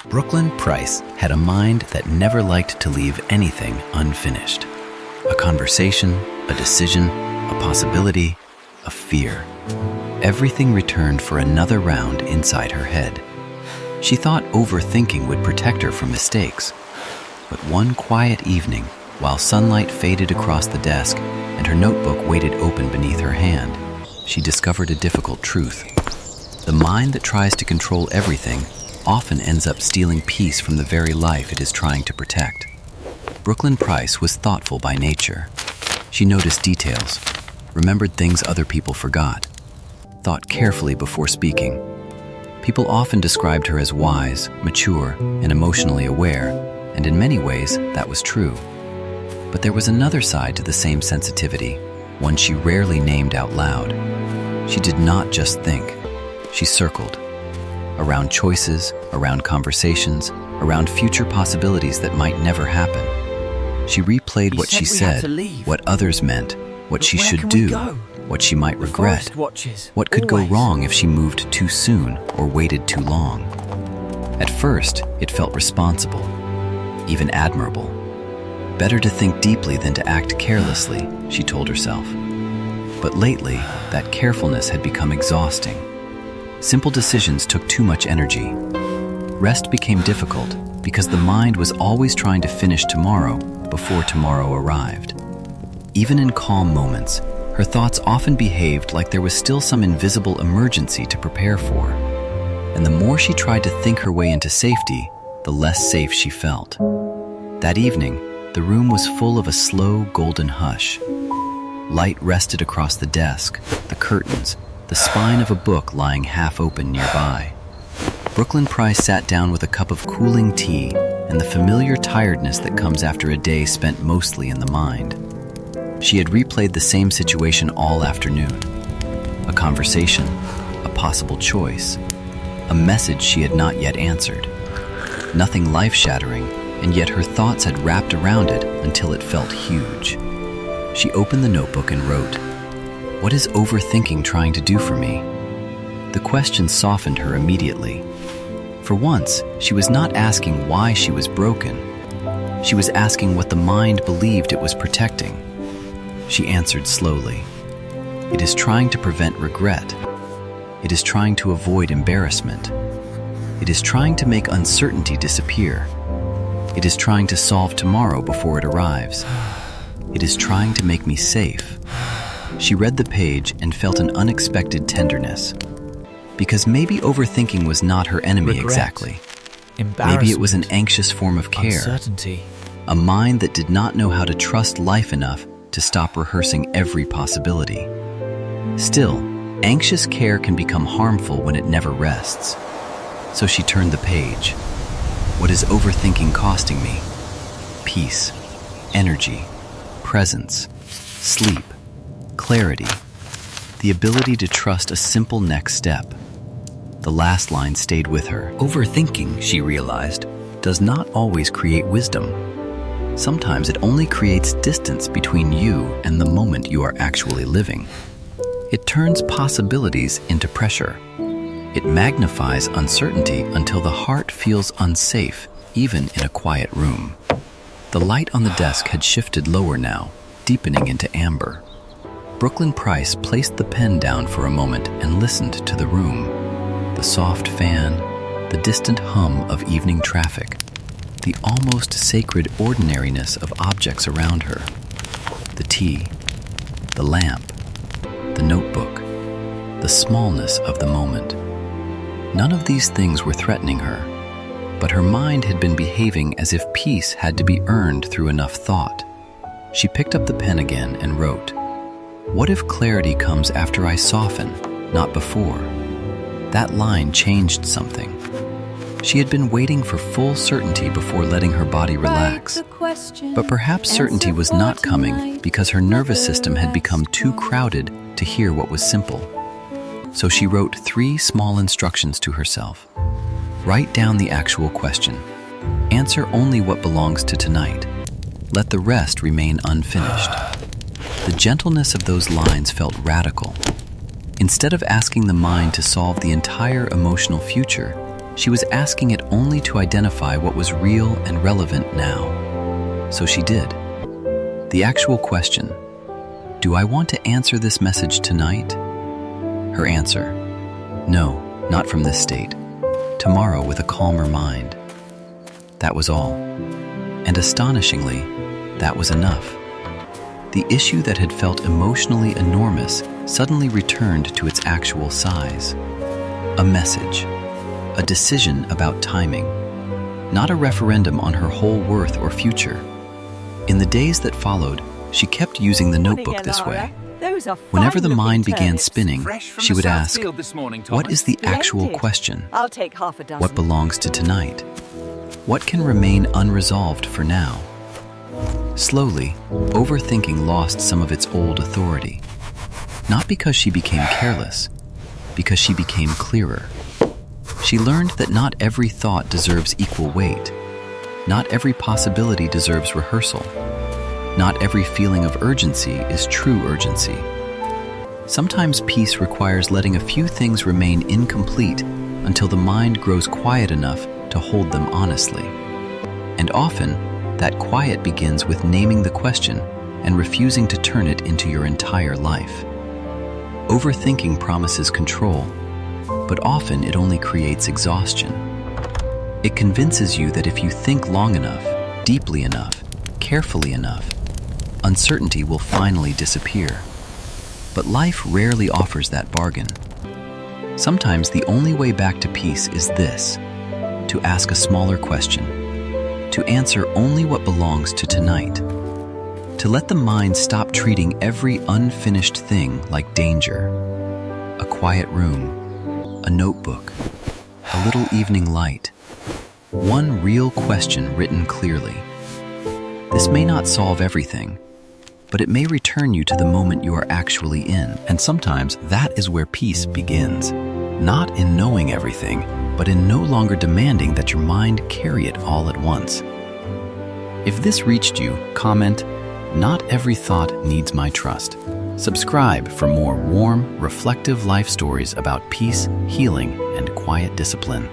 Brooklyn Price had a mind that never liked to leave anything unfinished. A conversation, a decision, a possibility, a fear. Everything returned for another round inside her head. She thought overthinking would protect her from mistakes. But one quiet evening, while sunlight faded across the desk and her notebook waited open beneath her hand, she discovered a difficult truth. The mind that tries to control everything often ends up stealing peace from the very life it is trying to protect. Brooklyn Price was thoughtful by nature. She noticed details, remembered things other people forgot, thought carefully before speaking. People often described her as wise, mature, and emotionally aware, and in many ways, that was true. But there was another side to the same sensitivity, one she rarely named out loud. She did not just think. She circled. Around choices, around conversations, around future possibilities that might never happen. She replayed what she said, what others meant, what she should do, what she might regret, what could go wrong if she moved too soon or waited too long. At first, it felt responsible, even admirable. Better to think deeply than to act carelessly, she told herself. But lately, that carefulness had become exhausting. Simple decisions took too much energy. Rest became difficult because the mind was always trying to finish tomorrow before tomorrow arrived. Even in calm moments, her thoughts often behaved like there was still some invisible emergency to prepare for. And the more she tried to think her way into safety, the less safe she felt. That evening, the room was full of a slow, golden hush. Light rested across the desk, the curtains, the spine of a book lying half open nearby. Brooklyn Price sat down with a cup of cooling tea and the familiar tiredness that comes after a day spent mostly in the mind. She had replayed the same situation all afternoon. A conversation, a possible choice, a message she had not yet answered. Nothing life-shattering, and yet her thoughts had wrapped around it until it felt huge. She opened the notebook and wrote, "What is overthinking trying to do for me?" The question softened her immediately. For once, she was not asking why she was broken. She was asking what the mind believed it was protecting. She answered slowly, "It is trying to prevent regret. It is trying to avoid embarrassment. It is trying to make uncertainty disappear. It is trying to solve tomorrow before it arrives. It is trying to make me safe." She read the page and felt an unexpected tenderness. Because maybe overthinking was not her enemy exactly. Maybe it was an anxious form of care. Uncertainty. A mind that did not know how to trust life enough to stop rehearsing every possibility. Still, anxious care can become harmful when it never rests. So she turned the page. What is overthinking costing me? Peace, energy, presence, sleep, clarity, the ability to trust a simple next step. The last line stayed with her. Overthinking, she realized, does not always create wisdom. Sometimes it only creates distance between you and the moment you are actually living. It turns possibilities into pressure. It magnifies uncertainty until the heart feels unsafe, even in a quiet room. The light on the desk had shifted lower now, deepening into amber. Brooklyn Price placed the pen down for a moment and listened to the room. The soft fan, the distant hum of evening traffic, the almost sacred ordinariness of objects around her. The tea, the lamp, the notebook, the smallness of the moment. None of these things were threatening her, but her mind had been behaving as if peace had to be earned through enough thought. She picked up the pen again and wrote, "What if clarity comes after I soften, not before?" That line changed something. She had been waiting for full certainty before letting her body relax. But perhaps certainty was not coming because her nervous system had become too crowded to hear what was simple. So she wrote 3 small instructions to herself. Write down the actual question. Answer only what belongs to tonight. Let the rest remain unfinished. The gentleness of those lines felt radical. Instead of asking the mind to solve the entire emotional future, She was asking it only to identify what was real and relevant now. So she did. The actual question, do I want to answer this message tonight? Her answer, no, not from this state. Tomorrow with a calmer mind. That was all. And astonishingly, that was enough. The issue that had felt emotionally enormous suddenly returned to its actual size. A message, a decision about timing, not a referendum on her whole worth or future. In the days that followed, she kept using the notebook this way. Whenever the mind began spinning, she would ask, what is the actual question? I'll take half a dozen. What belongs to tonight? What can remain unresolved for now? Slowly, overthinking lost some of its old authority. Not because she became careless, because she became clearer. She learned that not every thought deserves equal weight. Not every possibility deserves rehearsal. Not every feeling of urgency is true urgency. Sometimes peace requires letting a few things remain incomplete until the mind grows quiet enough to hold them honestly. And often, that quiet begins with naming the question and refusing to turn it into your entire life. Overthinking promises control, but often it only creates exhaustion. It convinces you that if you think long enough, deeply enough, carefully enough, uncertainty will finally disappear. But life rarely offers that bargain. Sometimes the only way back to peace is this: to ask a smaller question, to answer only what belongs to tonight, to let the mind stop treating every unfinished thing like danger. A quiet room, a notebook, a little evening light, one real question written clearly. This may not solve everything, but it may return you to the moment you are actually in. And sometimes that is where peace begins. Not in knowing everything, but in no longer demanding that your mind carry it all at once. If this reached you, comment, "Not every thought needs my trust." Subscribe for more warm, reflective life stories about peace, healing, and quiet discipline.